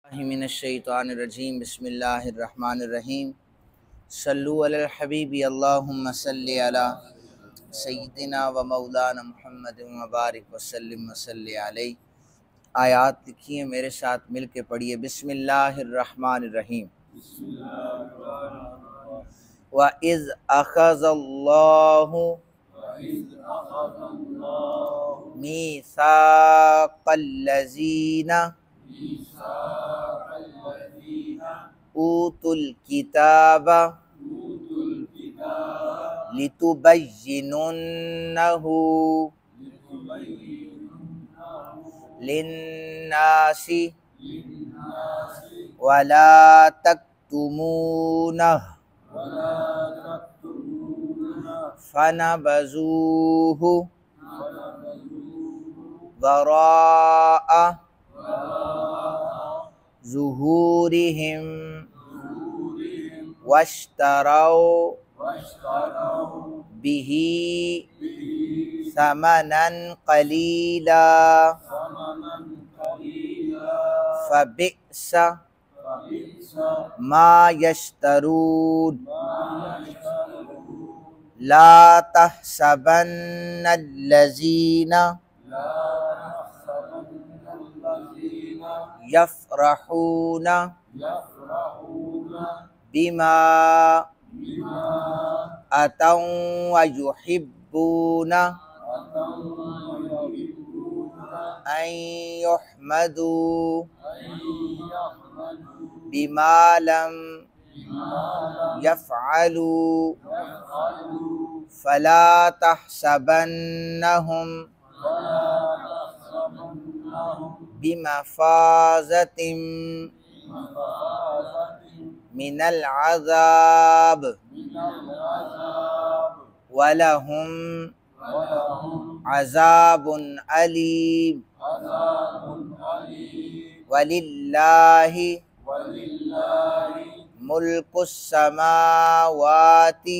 मिनश्शैतानिर्रजीम बिस्मिल्लाहिर्रहमानिर्रहीम सल्लु अलल हबीबी अल्लाहुम्मा सल्लि अला सय्यिदिना व मौलाना मुहम्मदिन व बारिक व सल्लिम व सल्लि अलैहि। आयात लिखिए, मेरे साथ मिल के पढ़िए। बिस्मिल्लाहिर्रहमानिर्रहीम। व इज़ अख़ज़ल्लाहु मीसाक़ल्लज़ीना ऊतुल किताबा लितुबय्यिनुन्नहु लिन्नासि वला तक्तुमूनहु फनबज़ूहु वराअ ज़ुहूरिहिम वश्तरौ बिही समनन क़लीला फ़बिअस मा यश्तरून। ला तहसबन्नल्लज़ीना यफ़रहूना बिमा अतौ व युहिब्बूना अन युहमदू बिमा लम यफ़अलू फला तहसबन्नहुम बिमफ़ाज़तिम मिनल अज़ाब वलहुम अज़ाबुन अलीम वलिल्लाहि मुल्कुस समावाति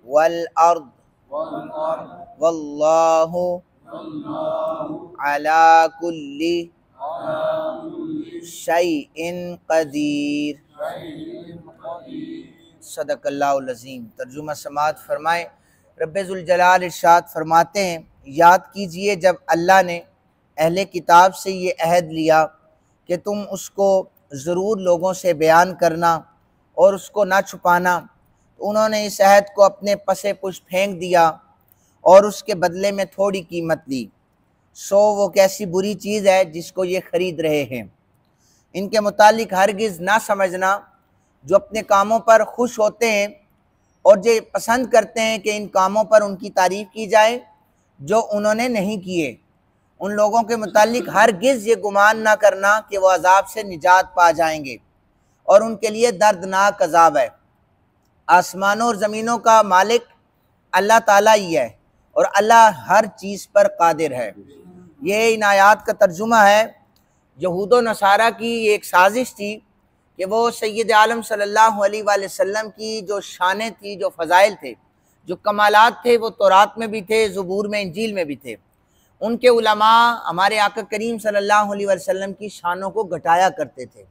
वल अर्द वल्लाहु अला कुल्ली शैइन क़दीर। सदक़ल्लाहुल अज़ीम। तर्जुमा समात फरमाएँ। रब्बे ज़ुल जलाल इरशाद फरमाते हैं, याद कीजिए जब अल्लाह ने अहले किताब से ये अहद लिया कि तुम उसको ज़रूर लोगों से बयान करना और उसको ना छुपाना, तो उन्होंने इस अहद को अपने पसे पुश फेंक दिया और उसके बदले में थोड़ी कीमत ली। सो वो कैसी बुरी चीज़ है जिसको ये ख़रीद रहे हैं। इनके मुतालिक हरगिज़ ना समझना, जो अपने कामों पर खुश होते हैं और जो पसंद करते हैं कि इन कामों पर उनकी तारीफ़ की जाए जो उन्होंने नहीं किए, उन लोगों के मुतालिक हरगिज़ ये गुमान ना करना कि वो अजाब से निजात पा जाएंगे और उनके लिए दर्दनाक अजाब है। आसमानों और ज़मीनों का मालिक अल्लाह ताला ही है और अल्लाह हर चीज़ पर कादिर है। ये इन आयात का तर्जुमा है। यहूद व नसारा की एक साजिश थी कि वो सैयद आलम सल्लल्लाहु अलैहि वसल्लम की जो शानें थी, जो फ़ज़ाइल थे, जो कमालात थे, वो तौरात में भी थे, ज़बूर में, इंजील में भी थे। उनके उलमा हमारे आका करीम सल्लल्लाहु अलैहि वसल्लम की शानों को घटाया करते थे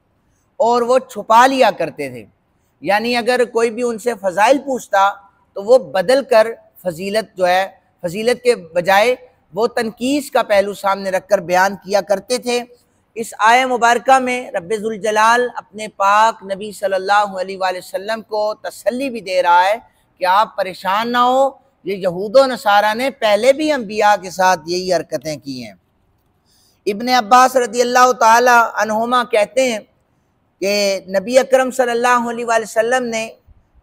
और वो छुपा लिया करते थे। यानी अगर कोई भी उनसे फ़ज़ाइल पूछता तो वो बदल कर फजीलत जो है, फजीलत के बजाय वो तनकीस का पहलू सामने रखकर बयान किया करते थे। इस आय मुबारका में रब्बे ज़ुल जलाल अपने पाक नबी सल्लल्लाहु अलैहि वसल्लम को तसल्ली भी दे रहा है कि आप परेशान ना हो, ये यहूद व नसारा ने पहले भी अंबिया के साथ यही हरकतें की हैं। इब्ने अब्बास रज़ियल्लाहु ताला अन्हुमा कहते हैं कि नबी अकरम सल्लल्लाहु अलैहि वसल्लम ने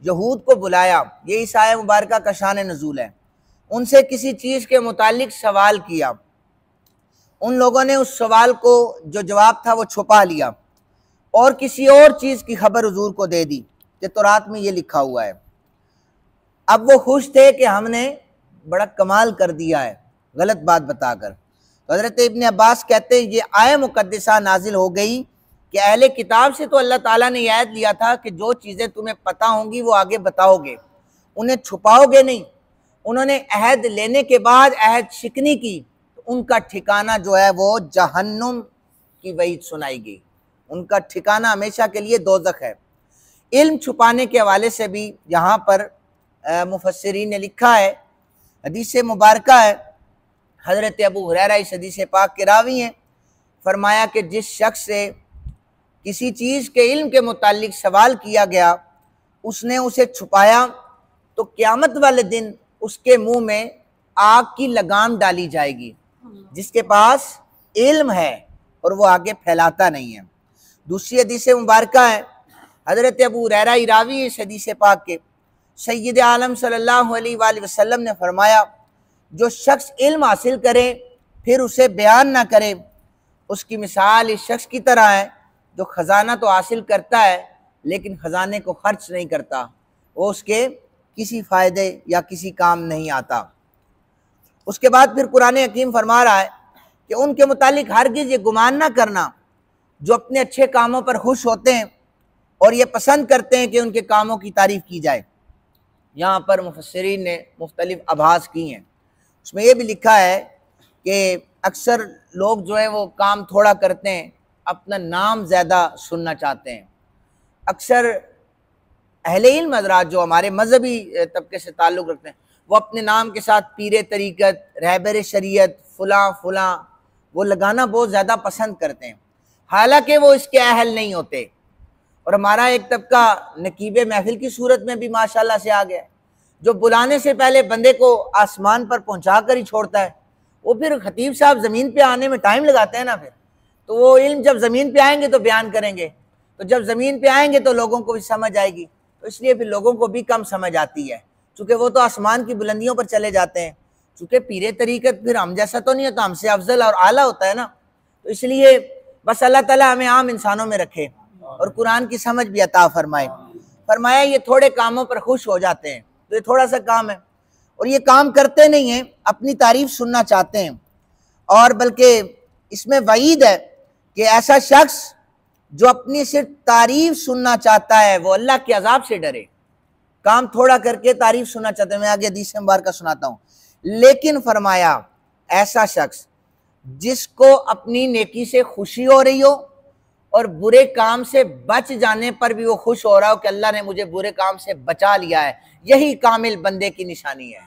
यहूद को बुलाया, ये इस आय मुबारका का शान नज़ूल है। उनसे किसी चीज़ के मुतालिक सवाल किया, उन लोगों ने उस सवाल को जो जवाब था वो छुपा लिया और किसी और चीज़ की खबर हुजूर को दे दी कि तौरात में ये लिखा हुआ है। अब वो खुश थे कि हमने बड़ा कमाल कर दिया है गलत बात बताकर। तो हज़रत इब्ने अब्बास कहते हैं ये आय मुक़द्दसा नाजिल हो गई कि अहले किताब से तो अल्लाह ताला ने याद लिया था कि जो चीज़ें तुम्हें पता होंगी वो आगे बताओगे, उन्हें छुपाओगे नहीं। उन्होंने अहद लेने के बाद अहद शिकनी की तो उनका ठिकाना जो है वो जहन्नुम की वईद सुनाई गई, उनका ठिकाना हमेशा के लिए दोज़ख है। इल्म छुपाने के हवाले से भी यहाँ पर मुफस्सिरीन ने लिखा है, हदीस मुबारक है, हज़रत अबू हुरैरा इस हदीस पाक के रावी हैं, फरमाया कि जिस शख्स से किसी चीज़ के इल्म के मुतालिक सवाल किया गया उसने उसे छुपाया तो क़यामत वाले दिन उसके मुंह में आग की लगाम डाली जाएगी। जिसके पास इल्म है और वो आगे फैलाता नहीं है। दूसरी हदीस मुबारक है, हज़रत अबू हुरैरा रावी इस हदीस पाक के, सय्यद आलम सल्लल्लाहु अलैहि वसल्लम ने फरमाया, जो शख्स इल्म हासिल करे फिर उसे बयान ना करे, उसकी मिसाल इस शख्स की तरह है जो ख़जाना तो हासिल करता है लेकिन ख़जाने को खर्च नहीं करता, वो उसके किसी फ़ायदे या किसी काम नहीं आता। उसके बाद फिर कुरान हकीम फरमा रहा है कि उनके मुतालिक हरगिज़ ये गुमान ना करना जो अपने अच्छे कामों पर खुश होते हैं और ये पसंद करते हैं कि उनके कामों की तारीफ़ की जाए। यहाँ पर मुफस्सिरीन ने मुख्तलिफ आभास की हैं, उसमें यह भी लिखा है कि अक्सर लोग जो है वो काम थोड़ा करते हैं, अपना नाम ज़्यादा सुनना चाहते हैं। अक्सर अहले इल्म हज़रात जो हमारे मजहबी तबके से ताल्लुक़ रखते हैं वो अपने नाम के साथ पीरे तरीक़त, रहबर शरीयत, फ़लाँ फ़लाँ वो लगाना बहुत ज़्यादा पसंद करते हैं, हालांकि वो इसके अहल नहीं होते। और हमारा एक तबका नकीब महफिल की सूरत में भी माशाल्लाह से आ गया है, जो बुलाने से पहले बंदे को आसमान पर पहुंचा कर ही छोड़ता है। वो फिर खतीब साहब ज़मीन पे आने में टाइम लगाते हैं ना, फिर तो वो इल्म जब ज़मीन पे आएंगे तो बयान करेंगे, तो जब ज़मीन पे आएंगे तो लोगों को भी समझ आएगी, तो इसलिए फिर लोगों को भी कम समझ आती है, चूँकि वो तो आसमान की बुलंदियों पर चले जाते हैं। चूँकि पीरे तरीक़त फिर हम जैसा तो नहीं होता, हमसे अफजल और आला होता है ना, तो इसलिए बस अल्लाह ताला हमें आम इंसानों में रखे और कुरान की समझ भी अता फरमाए। फरमाया ये थोड़े कामों पर खुश हो जाते हैं, तो ये थोड़ा सा काम है और ये काम करते नहीं हैं, अपनी तारीफ सुनना चाहते हैं। और बल्कि इसमें वईद है कि ऐसा शख्स जो अपनी सिर्फ तारीफ सुनना चाहता है वो अल्लाह के अजाब से डरे। काम थोड़ा करके तारीफ सुनना चाहते हैं, मैं आगे हदीस मुबारक सुनाता हूँ। लेकिन फरमाया ऐसा शख्स जिसको अपनी नेकी से खुशी हो रही हो और बुरे काम से बच जाने पर भी वो खुश हो रहा हो कि अल्लाह ने मुझे बुरे काम से बचा लिया है, यही कामिल बंदे की निशानी है,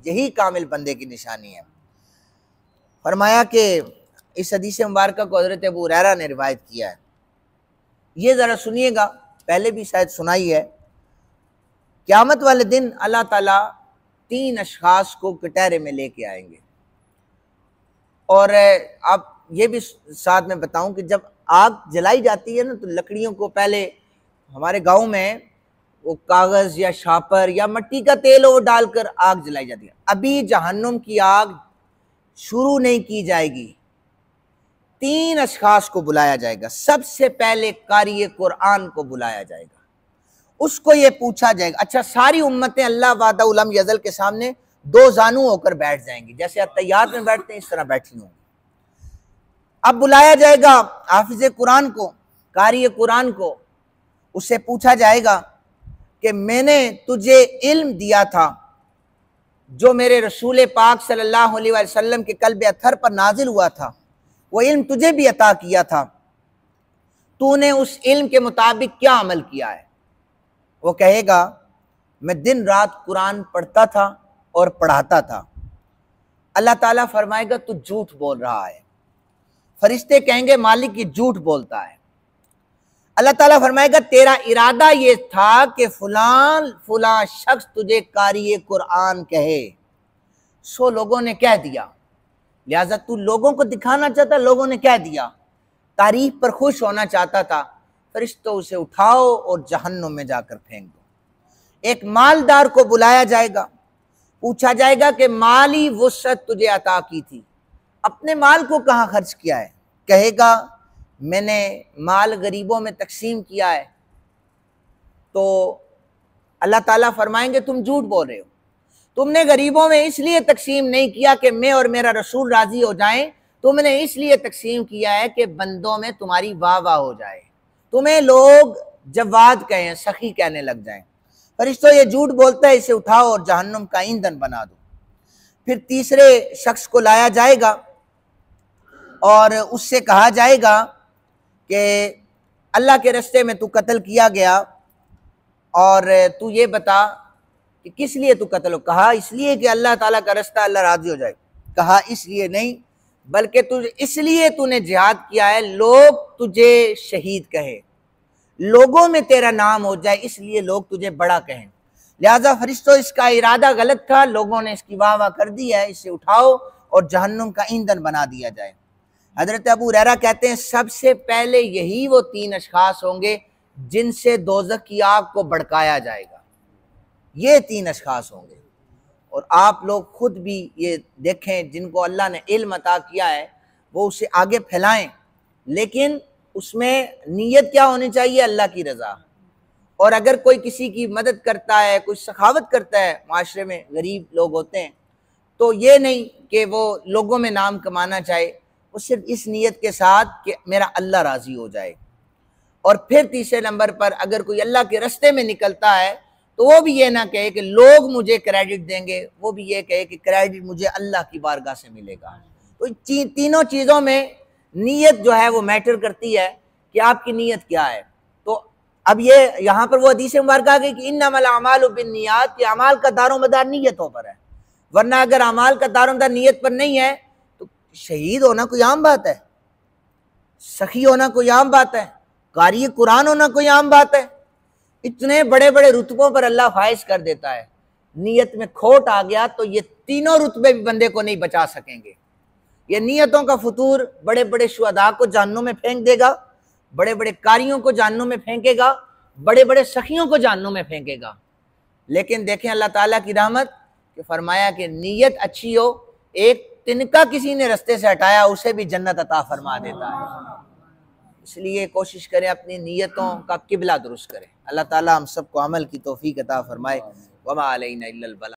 यही कामिल बंदे की निशानी है। फरमाया कि इस हदीस मुबारक को हज़रत अबू हुरैरा ने रिवायत किया है। ये ज़रा सुनिएगा, पहले भी शायद सुनाई है। क़यामत वाले दिन अल्लाह ताला 3 अशख़ास को कटहरे में लेके आएंगे। और आप ये भी साथ में बताऊं कि जब आग जलाई जाती है ना, तो लकड़ियों को पहले हमारे गांव में वो कागज़ या शापर या मिट्टी का तेल वो डालकर आग जलाई जाती है। अभी जहन्नुम की आग शुरू नहीं की जाएगी, 3 अशख़ास को बुलाया जाएगा। सबसे पहले कारी कुरान को बुलाया जाएगा, उसको ये पूछा जाएगा। अच्छा, सारी उम्मतें अल्लाह वादा उलम यज़ल के सामने 2 जानू होकर बैठ जाएंगी, जैसे अत्तहियात में बैठते हैं इस तरह बैठी होंगी। अब बुलाया जाएगा हाफिज़ कुरान को, कारी कुरान को, उससे पूछा जाएगा कि मैंने तुझे इल्म दिया था जो मेरे रसूल पाक सल्लल्लाहु अलैहि वसल्लम के कल्ब अथर पर नाजिल हुआ था, वो इल्म तुझे भी अता किया था, तूने उस इल्म के मुताबिक क्या अमल किया है? वो कहेगा मैं दिन रात कुरान पढ़ता था और पढ़ाता था। अल्लाह ताला फरमाएगा तू झूठ बोल रहा है। फरिश्ते कहेंगे मालिक ये झूठ बोलता है। अल्लाह ताला फरमाएगा तेरा इरादा ये था कि फलां फलां शख्स तुझे कारी कुरान कहे, सो लोगों ने कह दिया, लिहाजा तू लोगों को दिखाना चाहता, लोगों ने कह दिया, तारीफ पर खुश होना चाहता था, फरिश्तों उसे उठाओ और जहन्नुम में जाकर फेंक दो। एक मालदार को बुलाया जाएगा, पूछा जाएगा कि माली वुसअत तुझे अता की थी, अपने माल को कहाँ खर्च किया है? कहेगा मैंने माल गरीबों में तकसीम किया है। तो अल्लाह ताला फरमाएंगे तुम झूठ बोल रहे हो, तुमने गरीबों में इसलिए तकसीम नहीं किया कि मैं और मेरा रसूल राजी हो जाएं, तुमने इसलिए तकसीम किया है कि बंदों में तुम्हारी वाह वाह हो जाए, तुम्हें लोग जवाद कहें, सखी कहने लग जाएं। फरिश्तों ये झूठ बोलता है, इसे उठाओ और जहन्नुम का ईंधन बना दो। फिर तीसरे शख्स को लाया जाएगा और उससे कहा जाएगा कि अल्लाह के रास्ते में तू कत्ल किया गया और तू ये बता कि किस लिए तू कत्ल हो। कहा इसलिए कि अल्लाह ताला का रास्ता, अल्लाह राजी हो जाए। कहा इसलिए नहीं, बल्कि तुझे इसलिए तूने जिहाद किया है लोग तुझे शहीद कहे, लोगों में तेरा नाम हो जाए, इसलिए लोग तुझे बड़ा कहें। लिहाजा फरिश्तों, इसका इरादा गलत था, लोगों ने इसकी वाह वाह कर दी है, इसे उठाओ और जहन्नुम का ईंधन बना दिया जाए। हजरत अबू हुरैरा कहते हैं सबसे पहले यही वो 3 अशखास होंगे जिनसे दोज़ख की आग को भड़काया जाएगा। ये 3 अशखास होंगे। और आप लोग खुद भी ये देखें, जिनको अल्लाह ने इल्म अता किया है वो उसे आगे फैलाएं, लेकिन उसमें नीयत क्या होनी चाहिए? अल्लाह की रज़ा। और अगर कोई किसी की मदद करता है, कोई सखावत करता है, माशरे में गरीब लोग होते हैं, तो ये नहीं कि वो लोगों में नाम कमाना चाहे, वो सिर्फ इस नीयत के साथ कि मेरा अल्लाह राज़ी हो जाए। और फिर तीसरे नंबर पर अगर कोई अल्लाह के रास्ते में निकलता है तो वो भी ये ना कहे कि लोग मुझे क्रेडिट देंगे, वो भी ये कहे कि क्रेडिट मुझे अल्लाह की बारगाह से मिलेगा। तो तीनों चीज़ों में नीयत जो है वो मैटर करती है कि आपकी नीयत क्या है। तो अब ये यहाँ पर वो हदीस मुबारक आ गई कि इन्नमल अमालु बिन्नियात, कि अमाल का दारोमदार नीयतों पर है। वरना अगर अमाल का दारोमदार नीयत पर नहीं है तो शहीद होना कोई आम बात है, सखी होना कोई आम बात है, कारी कुरान होना कोई आम बात है। इतने बड़े बड़े रुतबों पर अल्लाह फाइज कर देता है। नीयत में खोट आ गया तो ये तीनों रुतबे भी बंदे को नहीं बचा सकेंगे। ये नीयतों का फतूर बड़े बड़े शुहदा को जहन्नुम में फेंक देगा, बड़े बड़े कारियों को जहन्नुम में फेंकेगा, बड़े बड़े सखियों को जहन्नुम में फेंकेगा। लेकिन देखें अल्लाह ताला की रहमत कि फरमाया कि नीयत अच्छी हो, एक तिनका किसी ने रास्ते से हटाया उसे भी जन्नत अता फरमा देता है। इसलिए कोशिश करें अपनी नीयतों का किबला दुरुस्त करें। अल्लाह ताला हम सबको अमल की तौफीक अता फरमाए। वमा अलैना इल्लल बलाग।